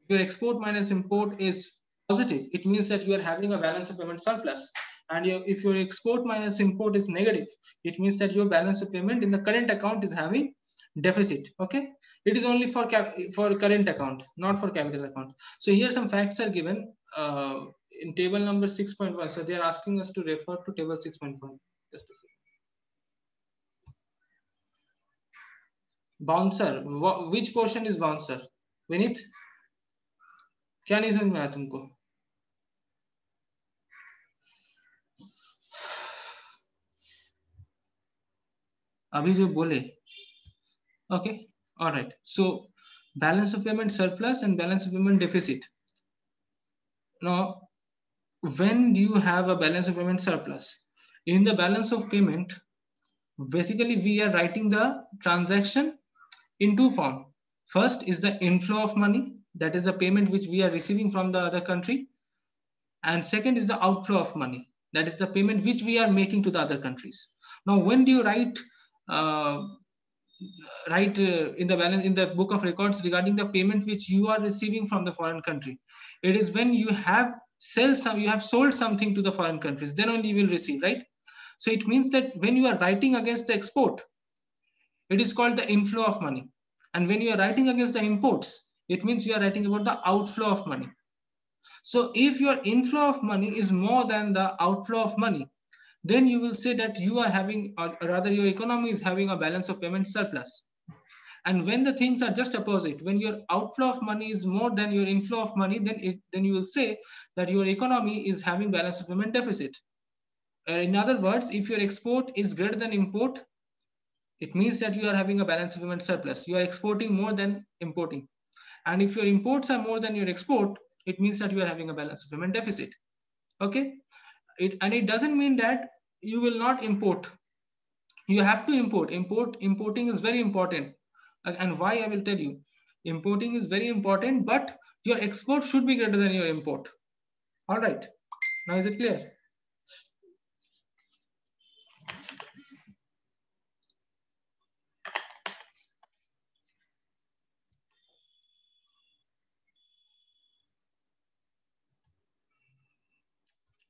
If your export minus import is positive, it means that you are having a balance of payment surplus. And if your export minus import is negative, it means that your balance of payment in the current account is having deficit. Okay, it is only for current account, not for capital account. So here some facts are given in table number 6.1. So they are asking us to refer to table 6.1. Just a second. Bouncer, which portion is bouncer? Vineet, क्या नहीं समझ में आया तुमको? अभी जो बोले, okay, all right. So balance of payment surplus and balance of payment deficit. Now, when do you have a balance of payment surplus? In the balance of payment, basically we are writing the transaction in two forms. First is the inflow of money, that is the payment which we are receiving from the other country, and second is the outflow of money, that is the payment which we are making to the other countries. Now, when do you write in the balance in the book of records regarding the payment which you are receiving from the foreign country? It is when you have sold something to the foreign countries, then only you will receive, right? So it means that when you are writing against the export, it is called the inflow of money. And when you are writing against the imports, it means you are writing about the outflow of money. So if your inflow of money is more than the outflow of money, then you will say that you are having, or rather your economy is having a balance of payment surplus. And when the things are just opposite, when your outflow of money is more than your inflow of money, then you will say that your economy is having balance of payment deficit. In other words, if your export is greater than import, it means that you are having a balance of payment surplus. You are exporting more than importing. And if your imports are more than your export, it means that you are having a balance of payment deficit. Okay, it doesn't mean that you will not import. You have to importing is very important. And why, I will tell you. Importing is very important, but your export should be greater than your import. All right, now is it clear?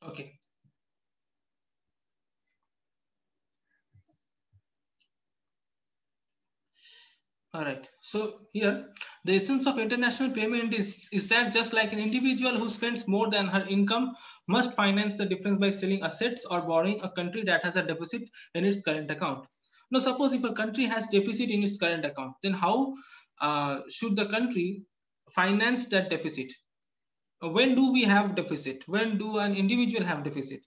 Okay. All right. So here, the essence of international payment is that just like an individual who spends more than her income must finance the difference by selling assets or borrowing a country that has a deficit in its current account. Now, suppose if a country has deficit in its current account, then how should the country finance that deficit? When do we have deficit? When do an individual have deficit?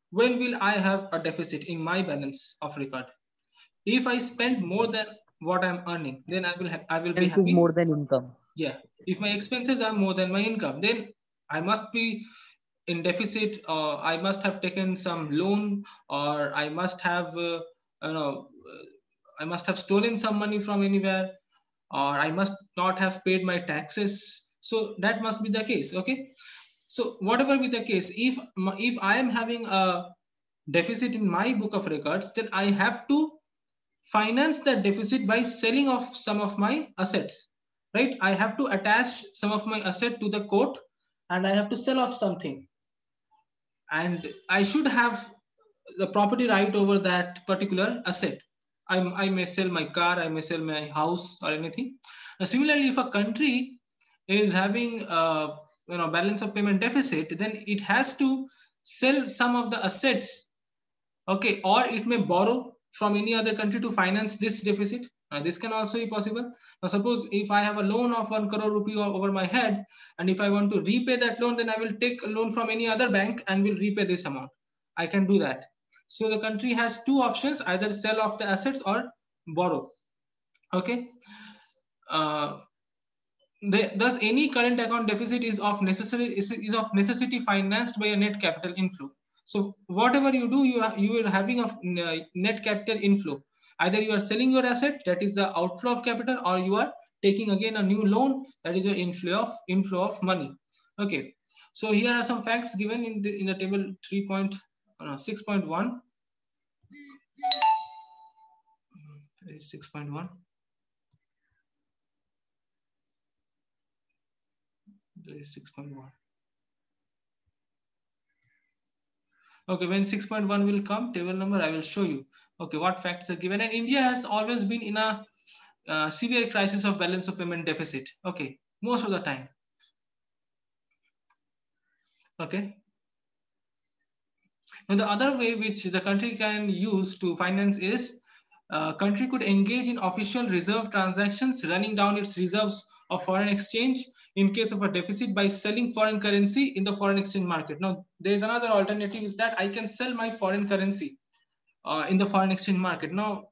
When will I have a deficit in my balance of record? If I spend more than what I'm earning, then I will be Expense is having, more than income. yeah. If my expenses are more than my income, then I must be in deficit, or I must have taken some loan, or I must have I must have stolen some money from anywhere, or I must not have paid my taxes. So that must be the case. Okay, so whatever be the case, if I am having a deficit in my book of records, then I have to finance that deficit by selling off some of my assets, right? I have to attach some of my asset to the court, and I have to sell off something, and I should have the property right over that particular asset. I may sell my car, I may sell my house or anything. Now, similarly, if a country is having balance of payment deficit, then it has to sell some of the assets, okay, or it may borrow from any other country to finance this deficit. This can also be possible. Now, suppose if I have a loan of 1 crore rupee over my head, and if I want to repay that loan, then I will take a loan from any other bank and will repay this amount. I can do that. So the country has two options: either sell off the assets or borrow. Okay. Uh, Thus, any current account deficit is of necessity financed by a net capital inflow. So whatever you do, you are having a net capital inflow. Either you are selling your asset, that is the outflow of capital, or you are taking again a new loan, that is your inflow of money. Okay. So here are some facts given in the table 6.1. 6.1. there is 6.1. Okay, when 6.1 will come, table number, I will show you. Okay, what facts are given. And India has always been in a severe crisis of balance of payment deficit. Okay, most of the time. Okay. Now, the other way which the country can use to finance is country could engage in official reserve transactions, running down its reserves of foreign exchange in case of a deficit by selling foreign currency in the foreign exchange market. Now, there is another alternative is that I can sell my foreign currency in the foreign exchange market. Now,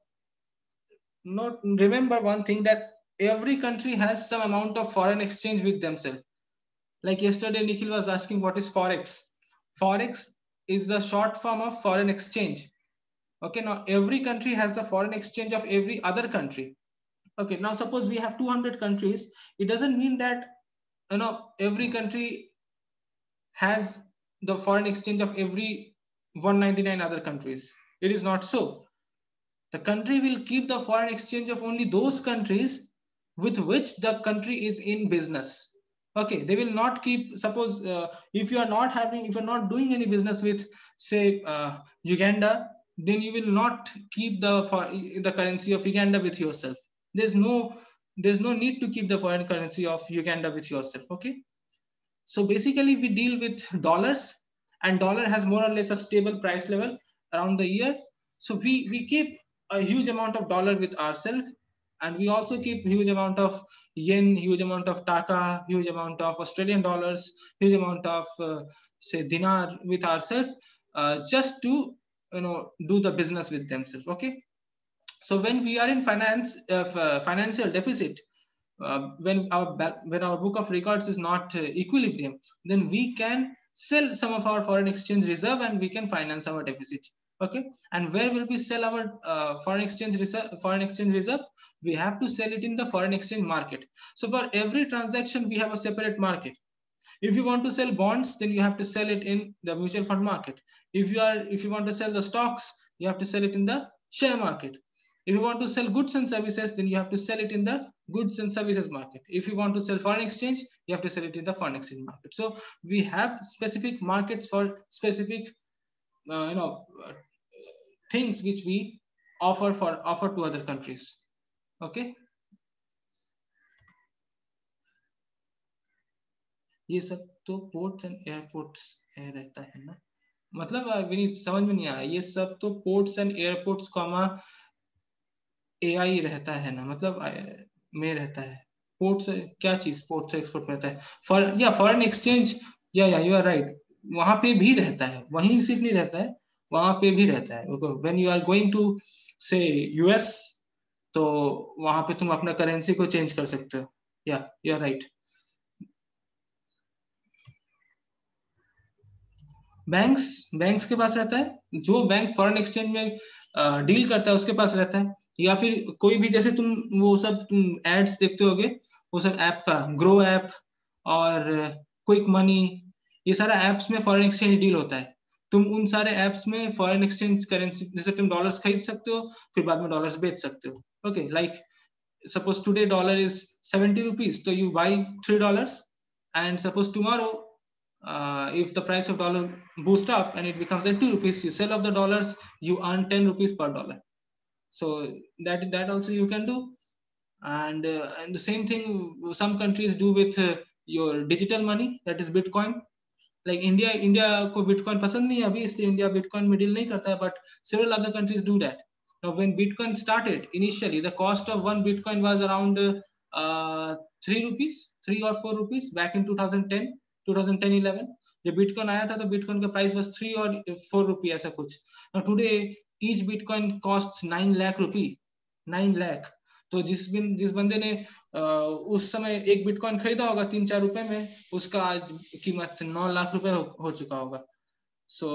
remember one thing, that every country has some amount of foreign exchange with themselves. Like yesterday, Nikhil was asking what is Forex. Forex is the short form of foreign exchange. Okay, now every country has the foreign exchange of every other country. Okay, now suppose we have 200 countries. It doesn't mean that every country has the foreign exchange of every 199 other countries. It is not so. The country will keep the foreign exchange of only those countries with which the country is in business. Okay, they will not keep, suppose if you're not doing any business with, say, Uganda, then you will not keep the currency of Uganda with yourself. There's no need to keep the foreign currency of Uganda with yourself. Okay, so basically we deal with dollars, and dollar has more or less a stable price level around the year. So we keep a huge amount of dollar with ourselves, and we also keep huge amount of yen, huge amount of taka, huge amount of Australian dollars, huge amount of say dinar with ourselves, just to do the business with themselves. Okay, so when we are in financial deficit, when our book of records is not equilibrium, then we can sell some of our foreign exchange reserve and we can finance our deficit. Okay, and where will we sell our foreign exchange reserve? We have to sell it in the foreign exchange market. So for every transaction we have a separate market. If you want to sell bonds, then you have to sell it in the mutual fund market. If you want to sell the stocks, you have to sell it in the share market. If you want to sell goods and services, then you have to sell it in the goods and services market. If you want to sell foreign exchange, you have to sell it in the foreign exchange market. So we have specific markets for specific things which we offer to other countries. Okay, ये सब तो ports and airports रहता है ना, मतलब विनीत समझ में नहीं आया, ये सब तो ports and airports comma AI रहता है ना, मतलब में रहता है। पोर्ट्स क्या चीज पोर्ट से एक्सपोर्ट में रहता है, फॉरेन एक्सचेंज, या यू आर राइट, वहां पे भी रहता है, वहीं सिर्फ नहीं रहता है, वहां पे भी रहता है। When you are going to say US, तो वहां पे तुम अपना करेंसी को चेंज कर सकते हो। या यू आर राइट। बैंक्स के पास रहता है, जो बैंक फॉरेन एक्सचेंज में डील करता है उसके पास रहता है, या फिर कोई भी, जैसे तुम वो सब तुम एड्स देखते होगे, वो सब ऐप का, ग्रो ऐप और क्विक मनी, ये सारा एप्स में फॉरेन एक्सचेंज डील होता है। तुम उन सारे एप्स में फॉरेन एक्सचेंज करेंसी, जैसे तुम डॉलर्स खरीद सकते हो, फिर बाद में डॉलर्स बेच सकते हो। Okay, like suppose today dollar is 70 rupees, so you buy $3, and suppose tomorrow if the price of dollar boost up and it becomes at 2 rupees, you sell off the dollars, you earn 10 rupees per dollar. So that also you can do. And the same thing some countries do with your digital money, that is bitcoin. Like india को bitcoin पसंद नहीं है अभी, इसलिए India bitcoin में deal नहीं करता है, but several other countries do that. Now when bitcoin started, initially the cost of one bitcoin was around 3 rupees, 3 or 4 rupees back in 2010-11 जब बिटकॉइन आया था, तो बिटकॉइन का प्राइस बस 3 और 4 रुपये ऐसा कुछ। Now today each bitcoin costs 9 lakh रुपी, 9 लाख। तो जिस बंदे ने उस समय एक बिटकॉइन खरीदा होगा 3-4 रुपए में, उसका आज कीमत 9 लाख रुपए हो चुका होगा। सो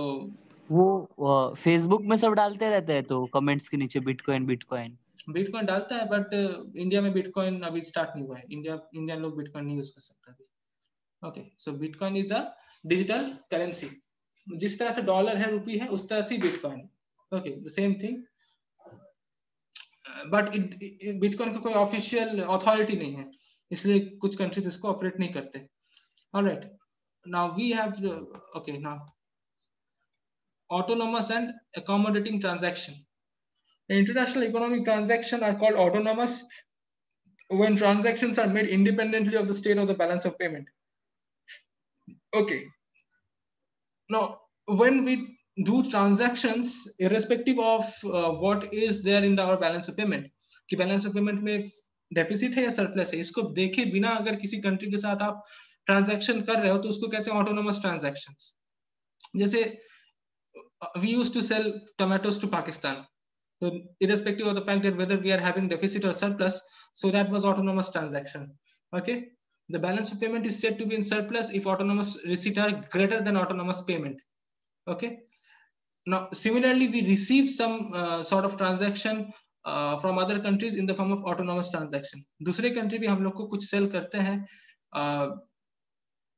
वो फेसबुक में सब डालते रहते हैं, तो कमेंट्स के नीचे बिटकॉइन डालता है, बट इंडिया में बिटकॉइन अभी स्टार्ट नहीं हुआ है, इंडियन लोग बिटकॉइन नहीं यूज कर सकता अभी। Okay, so bitcoin is a digital currency, जिस तरह से डॉलर है, रुपी है, उस तरह से bitcoin. Okay, the same thing, but bitcoin का कोई ऑफिशियल अथॉरिटी नहीं है, इसलिए कुछ कंट्रीज इसको ऑपरेट नहीं करते। All right. Now we have okay. Now autonomous and accommodating transaction. International economic transactions are called autonomous when transactions are made independently of the state of the balance of payment. Okay. Now, when we do transactions, irrespective of what is there in our balance of payment, कि balance of payment में deficit है या surplus है, इसको देखे बिना अगर किसी country के साथ आप transaction कर रहे हो तो उसको कहते हैं autonomous transactions. जैसे we used to sell tomatoes to Pakistan. So irrespective of the fact that whether we are having deficit or surplus, so that was autonomous transaction. Okay. The balance of payment is said to be in surplus if autonomous receipts are greater than autonomous payment. Okay. Now, similarly, we receive some sort of transaction from other countries in the form of autonomous transaction. दूसरे country भी हम लोग को कुछ sell करते हैं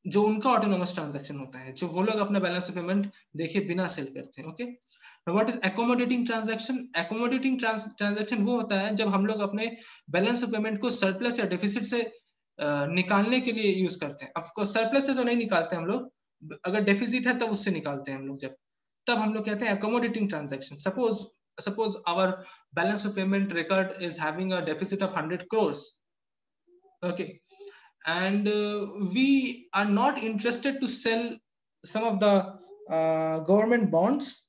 जो उनका autonomous transaction होता है, जो वो लोग अपना balance of payment देखे बिना sell करते हैं. Okay. Now, what is accommodating transaction? Accommodating transaction वो होता है जब हम लोग अपने balance of payment को surplus या deficit से निकालने के लिए यूज करते हैं. Of course, surplus से तो नहीं निकालते हम लोग, अगर deficit है तब उससे निकालते हैं हम लोग. तब हम लोग कहते हैं accommodating transaction. Suppose our balance of payment record is having a deficit of 100 crores. Okay. And we are not interested to sell some of the government bonds.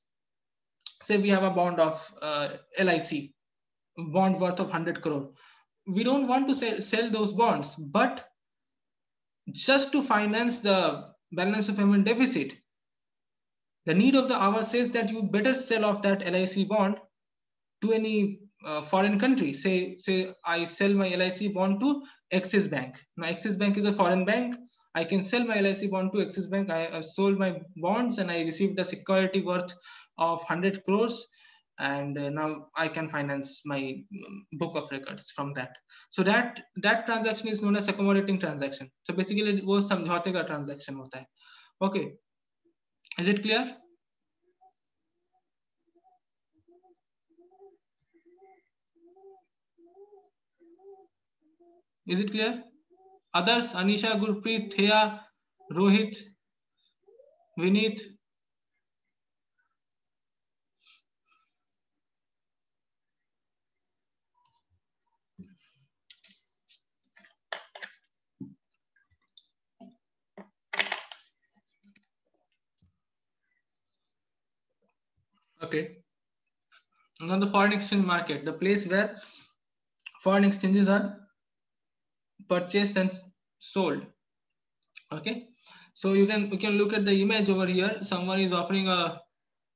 Say we have a bond of LIC, bond worth of 100 crore. We don't want to sell those bonds, but just to finance the balance of payment deficit, the need of the hour says that you better sell off that LIC bond to any foreign country. Say I sell my LIC bond to Axis Bank. Now Axis Bank is a foreign bank. I can sell my LIC bond to Axis Bank. I sold my bonds and I received a security worth of 100 crores. And now I can finance my book of records from that. So that transaction is known as accommodating transaction. So basically वो समझौते का transaction होता है. Okay. Is it clear? Is it clear? Others, Anisha, Gurpreet, Thea, Rohit, Vineet. Okay. Now the foreign exchange market, the place where foreign exchanges are purchased and sold. Okay. So you can look at the image over here. Someone is offering a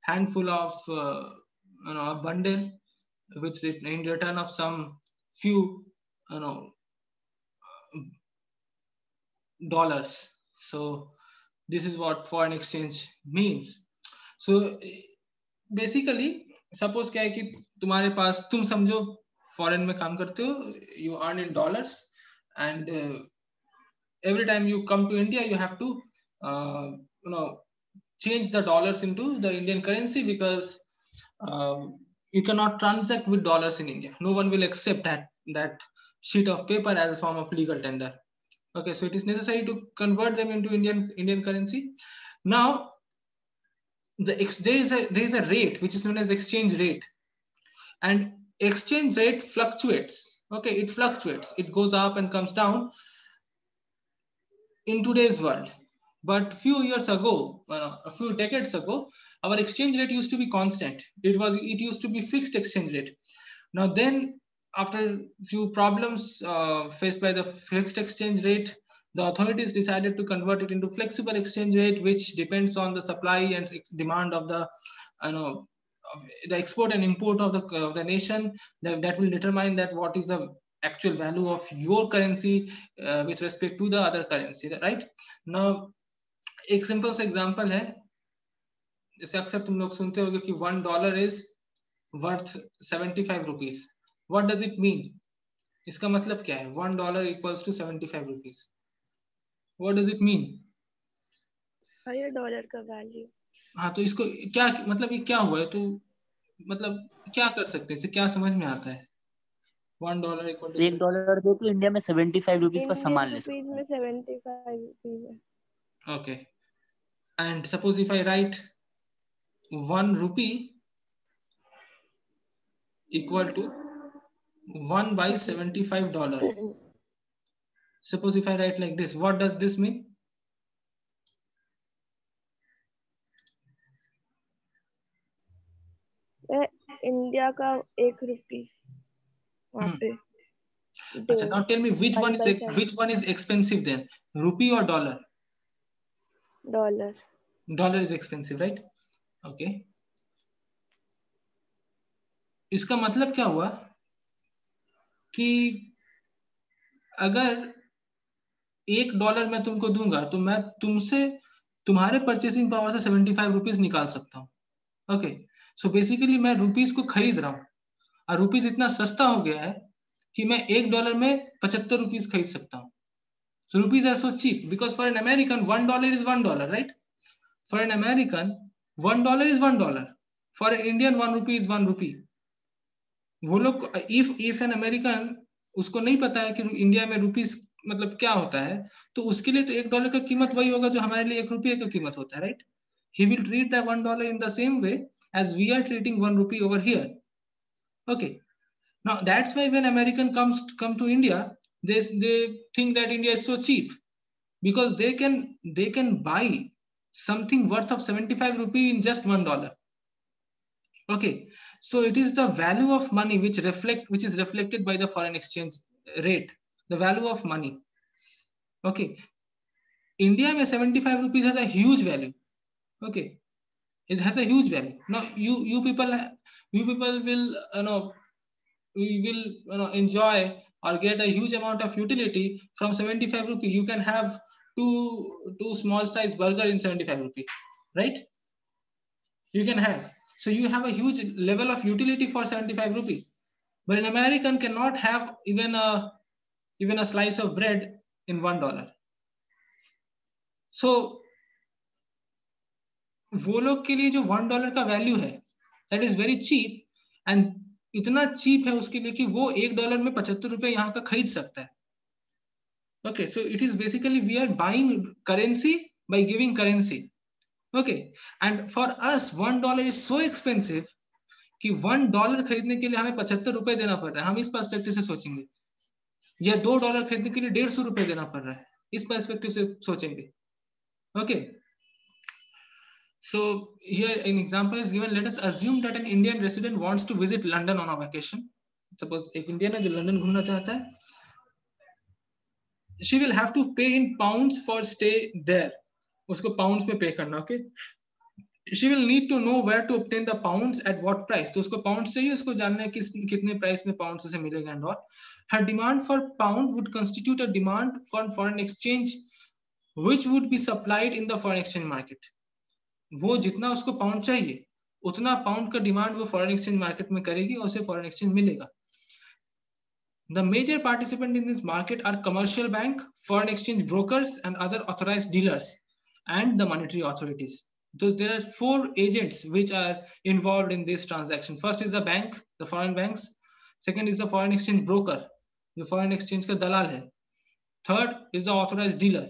handful of a bundle with in return of some few dollars. So this is what foreign exchange means. So basically suppose क्या है कि तुम्हारे पास, तुम समझो foreign में काम करते हो, you earn in dollars and every time you come to India you have to change the dollars into the Indian currency because you cannot transact with dollars in India. No one will accept that sheet of paper as a form of legal tender. Okay, so it is necessary to convert them into Indian currency. Now there is a rate which is known as exchange rate, and exchange rate fluctuates. Okay, it fluctuates, it goes up and comes down in today's world. But few years ago, a few decades ago, our exchange rate used to be constant. It used to be fixed exchange rate. Now then, after few problems faced by the fixed exchange rate, the authorities decided to convert it into flexible exchange rate, which depends on the supply and demand of the the export and import of the nation. That will determine that what is the actual value of your currency with respect to the other currency, right? Now एक simple सा example है, जैसे अक्सर तुम लोग सुनते होगे कि $1 is worth 75 rupees. What does it mean? इसका मतलब क्या है? $1 equals to 75 rupees. What does it mean? ये डॉलर का वैल्यू. हाँ, तो इसको क्या मतलब, ये क्या हुआ है? तो मतलब क्या कर सकते हैं, इससे क्या समझ में आता है? $1 equal to $1 दे तो इंडिया में 75 रुपीस का सामान ले सकते हैं. 75 रुपीस है. Okay. And suppose if I write 1 rupee equal to 1 by $75. Suppose if I write like this, what does this mean? India का 1 रुपी वहाँ पे अच्छा, now tell me which one is expensive then, rupee or dollar? Dollar. Dollar is expensive, right? Okay. इसका मतलब क्या हुआ कि अगर $1 मैं तुमको दूंगा तो मैं तुमसे तुम्हारे परचेसिंग पावर से 75 रुपीज निकाल सकता हूँ. ओके, सो बेसिकली मैं रुपीज को खरीद रहा हूँ और रुपीज इतना सस्ता हो गया है कि मैं $1 में 75 रुपीज खरीद सकता हूँ. So rupees are so cheap because for an American $1 is $1, right? For an American $1 is $1. For an Indian 1 rupee is 1 rupee. वो लोग if an American उसको नहीं पता है कि इंडिया में रुपीस मतलब क्या होता है, तो उसके लिए तो $1 का कीमत वही होगा जो हमारे लिए 1 रुपये का कीमत होता है, right? He will treat that $1 in the same way as we are treating 1 rupee over here. Okay. Now that's why when American come to India, they think that India is so cheap because they can buy something worth of 75 rupee in just $1. Okay, so it is the value of money which is reflected by the foreign exchange rate, the value of money. Okay, India में 75 rupees has a huge value. Okay, it has a huge value. Now you people will enjoy or get a huge amount of utility from 75 rupee. You can have two small size burger in 75 rupee, right? You can have, so you have a huge level of utility for 75 rupee, but an American cannot have even a slice of bread in $1. So वो लोग के लिए जो $1 का value है, that is very cheap, and इतना cheap है उसके लिए कि वो $1 में 75 रुपए यहाँ का खरीद सकता है. Okay, so it is basically we are buying currency by giving currency. Okay, and for us $1 is so expensive कि $1 खरीदने के लिए हमें 75 रुपए देना पड़ रहा है. हम इस पर्सपेक्टिव से सोचेंगे, या $2 खरीदने के लिए 150 रुपए देना पड़ रहा है, इस पर्सपेक्टिव से सोचेंगे. Okay, so here an example is given. Let us assume that an Indian resident wants to visit London on a vacation. Suppose एक इंडियन है जो लंदन घूमना चाहता है. She will have to pay in pounds for stay there. उसको pounds में pay करना. Okay, she will need to know where to obtain the pounds at what price. तो उसको pounds चाहिए, उसको जानना है कितने price में pounds उसे मिलेगा and all. Her demand for pound would constitute a demand for foreign exchange which would be supplied in the foreign exchange market. वो जितना उसको pound चाहिए उतना pound का demand वो foreign exchange market में करेगी और उसे foreign exchange मिलेगा. The major participants in this market are commercial bank, foreign exchange brokers, and other authorized dealers, and the monetary authorities. So there are 4 agents which are involved in this transaction. First is the bank, the foreign banks. Second is the foreign exchange broker, the foreign exchange का दलाल है. Third is the authorized dealer,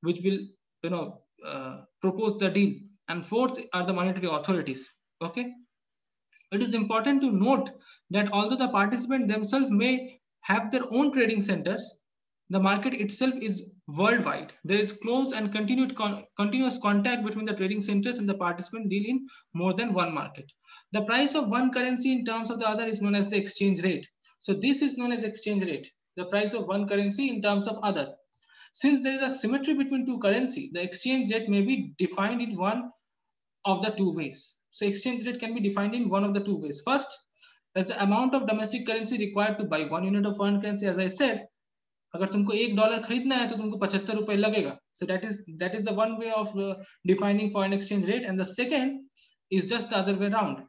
which will propose the deal. And fourth are the monetary authorities. Okay. It is important to note that although the participants themselves may have their own trading centers, the market itself is worldwide. There is close and continuous contact between the trading centers and the participant deal in more than one market. The price of one currency in terms of the other is known as the exchange rate. So this is known as exchange rate, the price of one currency in terms of other. Since there is a symmetry between two currency, the exchange rate may be defined in one of the two ways. So exchange rate can be defined in one of the two ways. First, as the amount of domestic currency required to buy 1 unit of foreign currency. As I said, अगर तुमको $1 खरीदना है तो तुमको 75 रुपए लगेगा. So that is the one way of defining foreign exchange rate, and the second is just the other way around.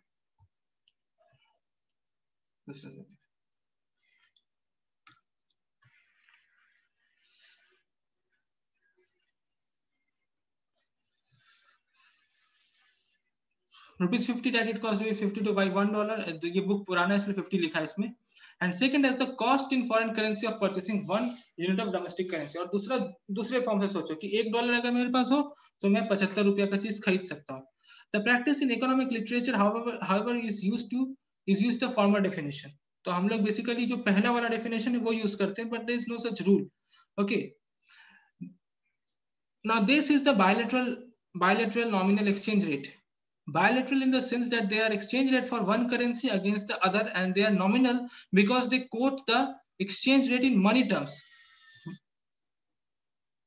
₹50 that it cost 50 to buy $1. ये book पुराना है इसलिए 50 लिखा है इसमें. And second is the cost in foreign currency of purchasing 1 unit of domestic currency. और दूसरे form से सोचो कि $1 अगर मेरे पास हो तो मैं 75 रुपया का चीज खरीद सकता हूँ. The practice in economic literature however is used the formal definition. तो हम लोग बेसिकली जो पहला वाला डेफिनेशन है वो यूज करते हैं, but there is no such rule. Okay, now this is the bilateral nominal exchange rate. Bilateral in the sense that they are exchange rate for one currency against the other, and they are nominal because they quote the exchange rate in money terms.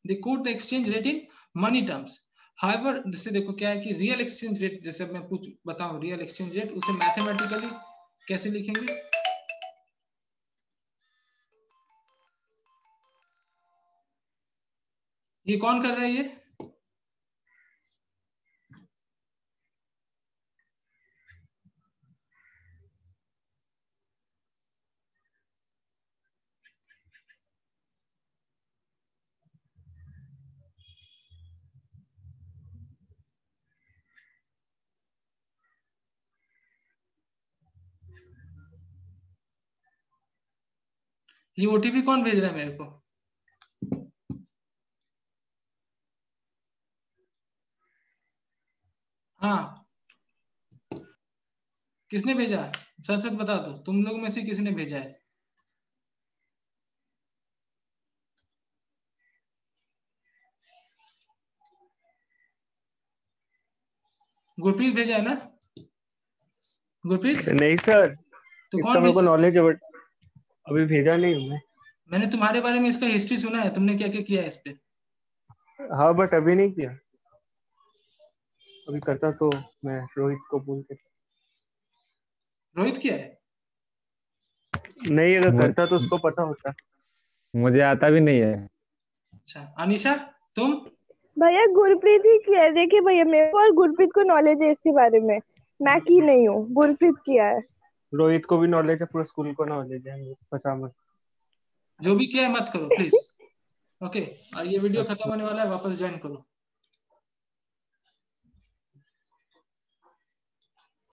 They quote the exchange rate in money terms. However, जैसे देखो क्या है कि real exchange rate, जैसे मैं कुछ बताऊं real exchange rate, उसे मैथमेटिकली कैसे लिखेंगे. ये कौन कर रहा है? ये ओटीपी कौन भेज रहा है मेरे को? हाँ, किसने भेजा? सच सच बता दो, तुम लोग में से किसने भेजा है? गुरप्रीत भेजा है ना? गुरप्रीत? नहीं सर, तो इसका कौन मेरे को भेजा? नॉलेज है बट अभी भेजा नहीं हूँ मैं. मैंने तुम्हारे बारे में इसका हिस्ट्री सुना है, तुमने क्या क्या किया है इस पे. हाँ बट अभी नहीं किया. अभी करता तो मैं रोहित को बोल के. रोहित किया है? नहीं, अगर करता तो उसको पता होता. मुझे आता भी नहीं है. अच्छा, अनिशा तुम? भैया गुरप्रीत ही किया है. देखिए भैया, मेरे को और गुरप्रीत को नॉलेज है इसके बारे में. मैं की नहीं हूँ, गुरप्रीत किया है. रोहित को भी नॉलेज है, पूरा स्कूल को नॉलेज है. फंसा मत. जो भी किया है मत करो प्लीज. ओके, और ये वीडियो खत्म होने वाला है, वापस ज्वाइन करो.